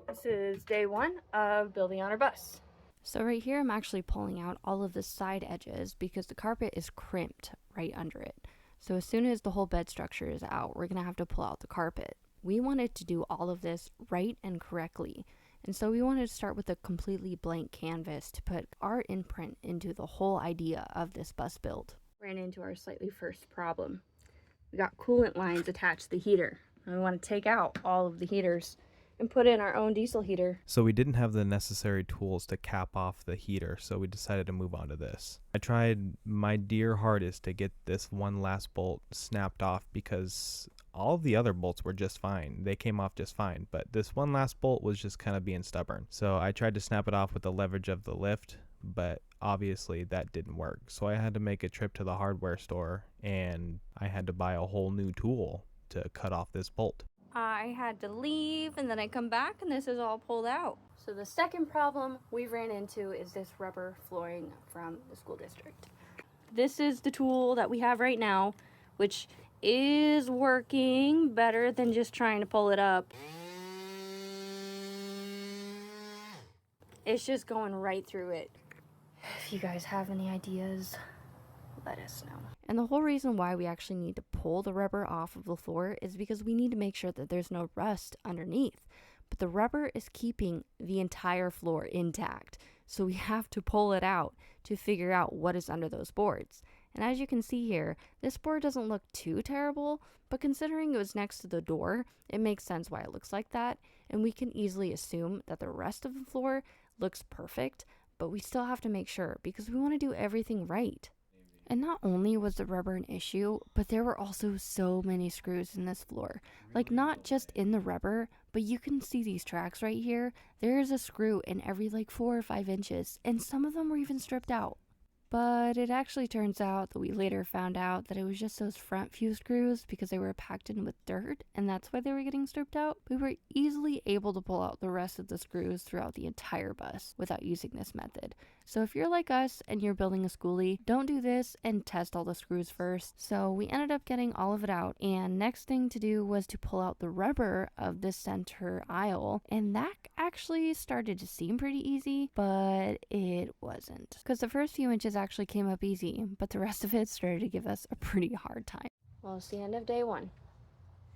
This is day one of building on our bus. So right here I'm actually pulling out all of the side edges because the carpet is crimped right under it. So as soon as the whole bed structure is out, we're going to have to pull out the carpet. We wanted to do all of this right and correctly. And so we wanted to start with a completely blank canvas to put our imprint into the whole idea of this bus build. Ran into our slightly first problem. We got coolant lines attached to the heater. And we want to take out all of the heaters and put in our own diesel heater. So we didn't have the necessary tools to cap off the heater, so we decided to move on to this. I tried my dear hardest to get this one last bolt snapped off because all of the other bolts were just fine. They came off just fine, but this one last bolt was just kind of being stubborn. So I tried to snap it off with the leverage of the lift, but obviously that didn't work. So I had to make a trip to the hardware store and I had to buy a whole new tool to cut off this bolt. I had to leave and then I come back and this is all pulled out. So the second problem we ran into is this rubber flooring from the school district. This is the tool that we have right now, which is working better than just trying to pull it up. It's just going right through it. If you guys have any ideas, let us know. And the whole reason why we actually need to pull the rubber off of the floor is because we need to make sure that there's no rust underneath. But the rubber is keeping the entire floor intact. So we have to pull it out to figure out what is under those boards. And as you can see here, this board doesn't look too terrible, but considering it was next to the door, it makes sense why it looks like that. And we can easily assume that the rest of the floor looks perfect, but we still have to make sure because we want to do everything right. And not only was the rubber an issue, but there were also so many screws in this floor. Like not just in the rubber, but you can see these tracks right here. There is a screw in every like 4 or 5 inches, and some of them were even stripped out. But it actually turns out that we later found out that it was just those front few screws because they were packed in with dirt, and that's why they were getting stripped out. We were easily able to pull out the rest of the screws throughout the entire bus without using this method. So if you're like us and you're building a schoolie, don't do this and test all the screws first. So we ended up getting all of it out, and next thing to do was to pull out the rubber of the center aisle, and that actually started to seem pretty easy, but it wasn't. Because the first few inches actually came up easy, but the rest of it started to give us a pretty hard time. Well, it's the end of day one.